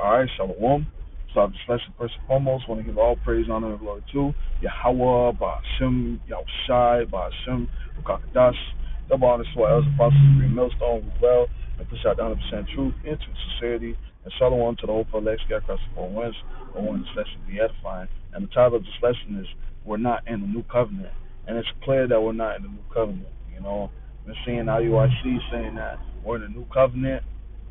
Alright, Shalom. So this lesson first and foremost, want to give all praise, honor, and glory to Yahweh, Ba'ashem, Yahushai, Ba'ashem, Ukakadas, double honor to our elders, apostles, green millstone, who well, and push out the 100% truth into sincerity, and Shalom to the whole elect scattered across the four winds, or one this lesson be edifying. And the title of this lesson is, We're Not in the New Covenant. And it's clear that we're not in the New Covenant. You know, we're seeing IUIC saying that we're in the New Covenant.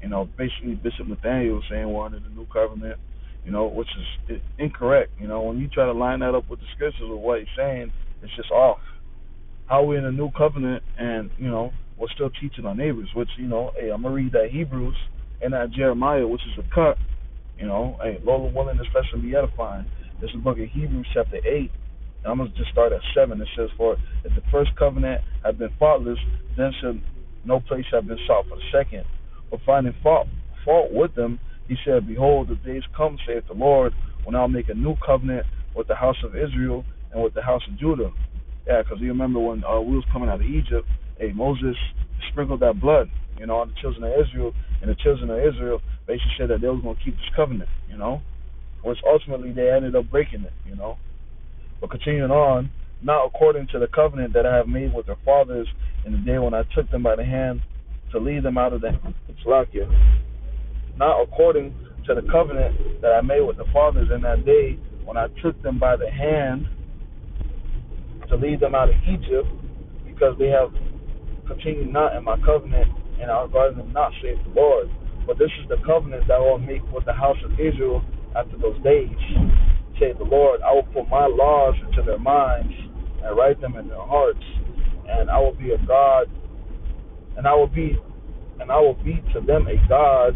You know, basically Bishop Nathaniel saying we're under the New Covenant, you know, which is incorrect. You know, when you try to line that up with the scriptures of what he's saying, it's just off. How we in the New Covenant and, you know, we're still teaching our neighbors, which, you know, hey, I'm going to read that Hebrews and that Jeremiah, which is a cut, you know, hey, Lord willing, this lesson be edifying. This is the book of Hebrews chapter 8, and I'm going to just start at 7. It says, For if the first covenant had been faultless, then should no place have been sought for the second. But finding fault with them, he said, Behold, the days come, saith the Lord, when I'll make a new covenant with the house of Israel and with the house of Judah. Yeah, because you remember when we was coming out of Egypt, hey, Moses sprinkled that blood, you know, on the children of Israel, and the children of Israel basically said that they was going to keep this covenant, you know, which ultimately they ended up breaking it, you know. But continuing on, not according to the covenant that I have made with their fathers in the day when I took them by the hand to lead them out of the Slakia. Not according to the covenant that I made with the fathers in that day when I took them by the hand to lead them out of Egypt, because they have continued not in my covenant, and I regard them not, saith the Lord. But this is the covenant that I will make with the house of Israel after those days, saith the Lord. I will put my laws into their minds and write them in their hearts, and I will be a God, and I will be to them a God,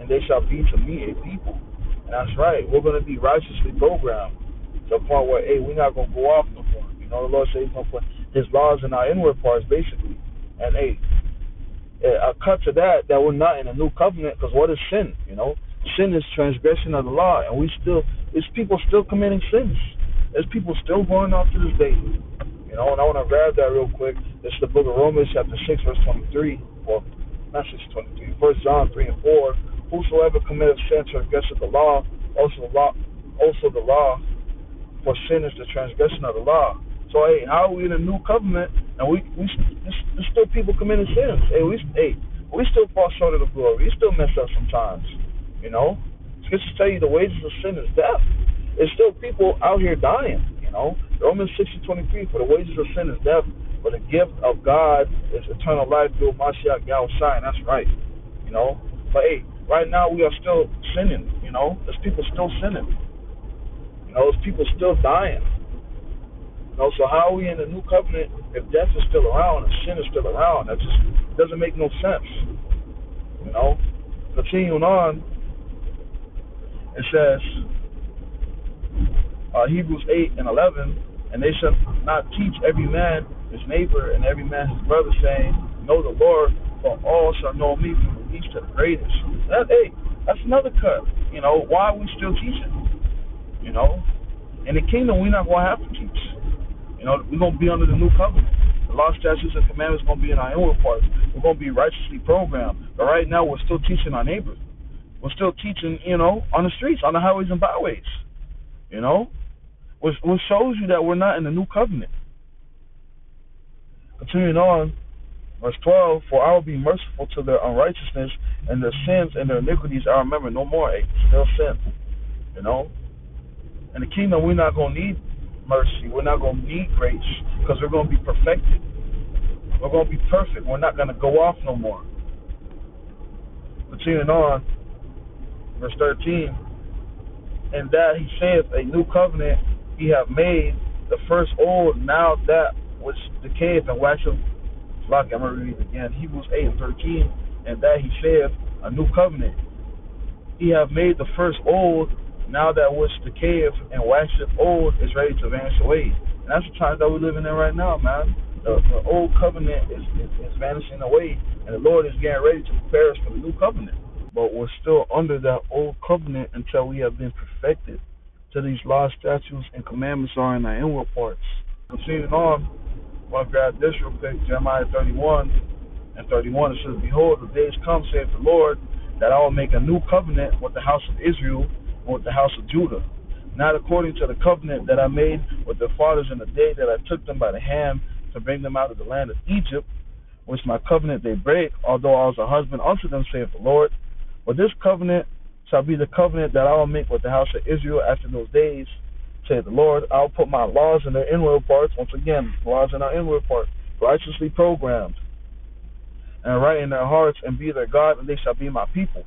and they shall be to me a people. And that's right. We're going to be righteously programmed to the point where, hey, we're not going to go off no more. You know, the Lord says he's going to put his laws in our inward parts, basically. And, hey, I cut to that we're not in a new covenant, because what is sin? You know, sin is transgression of the law, and there's people still committing sins. There's people still going off to this day. You know, and I want to grab that real quick. This is the book of Romans, chapter 6, verse 23. Well, not 6:23. 1 John 3 and 4. Whosoever committeth sin transgresseth the law, also the law, for sin is the transgression of the law. So, hey, how are we in a new covenant, and there's still people committing sins? Hey, we still fall short of the glory. We still mess up sometimes. You know, scriptures tell you the wages of sin is death. There's still people out here dying. You know, Romans 6:23, for the wages of sin is death, but the gift of God is eternal life through Mashiach Yahushai, and that's right. You know, but hey, right now we are still sinning. You know, there's people still sinning. You know, there's people still dying. You know, so how are we in the new covenant if death is still around and sin is still around? That just doesn't make no sense. You know, continuing on, it says, Hebrews 8 and 11, and they shall not teach every man his neighbor and every man his brother, saying, Know the Lord, for all shall know me from the least to the greatest. That's another cut. You know, why are we still teaching? You know, in the kingdom, we're not going to have to teach. You know, we're going to be under the new covenant. The law, statutes, and commandments are going to be in our inward parts. We're going to be righteously programmed. But right now, we're still teaching our neighbors. We're still teaching, you know, on the streets, on the highways and byways. You know, which shows you that we're not in the new covenant. Continuing on, verse 12, For I will be merciful to their unrighteousness, and their sins and their iniquities I remember no more. Hey, still sin. You know, in the kingdom, we're not going to need mercy. We're not going to need grace, because we're going to be perfected. We're going to be perfect. We're not going to go off no more. Continuing on, verse 13, And that he saith, A new covenant he have made, the first old, now that which decayeth and waxeth. I'm going to read it again. Hebrews 8 and 13, And that he saith, A new covenant he have made, the first old, now that which decayeth and waxeth old is ready to vanish away. And that's the time that we're living in right now, man. The old covenant is vanishing away, and the Lord is getting ready to prepare us for the new covenant. But we're still under that old covenant until we have been perfected, till these laws, statutes, and commandments are in our inward parts. Continuing on, I want to grab this real quick. Jeremiah 31 and 31, it says, Behold, the days come, saith the Lord, that I will make a new covenant with the house of Israel and with the house of Judah, not according to the covenant that I made with their fathers in the day that I took them by the hand to bring them out of the land of Egypt, which my covenant they break, although I was a husband unto them, saith the Lord. But this covenant shall be the covenant that I will make with the house of Israel after those days, saith the Lord. I will put my laws in their inward parts, once again, laws in our inward part, righteously programmed, and write in their hearts, and be their God, and they shall be my people.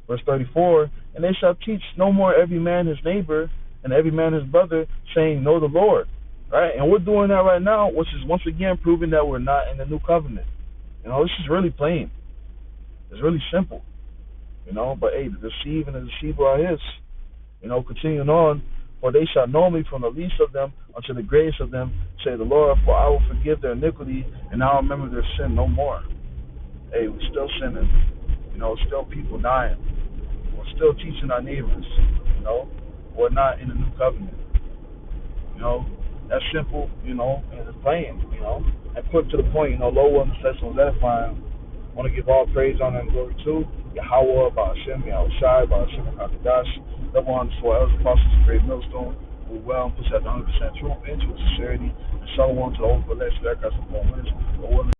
Verse 34, and they shall teach no more every man his neighbor, and every man his brother, saying, know the Lord. Right? And we're doing that right now, which is once again proving that we're not in the new covenant. This is really plain. It's really simple. But hey, the deceive and the deceiver are his. Continuing on, for they shall know me from the least of them unto the greatest of them, say the Lord, for I will forgive their iniquity, and I will remember their sin no more. Hey, we're still sinning. Still people dying. We're still teaching our neighbors. We're not in the new covenant. That's simple, and it's plain, and quick to the point, low one session edifying. I want to give all praise, honor, and glory to Yahweh, Ba'ashem, Yahushai, Ba'ashem, Kakadash, double on the soil, elders, apostles, great millstone, who well and push out the 100% truth into sincerity, and shalom to the whole collection that got some more winners,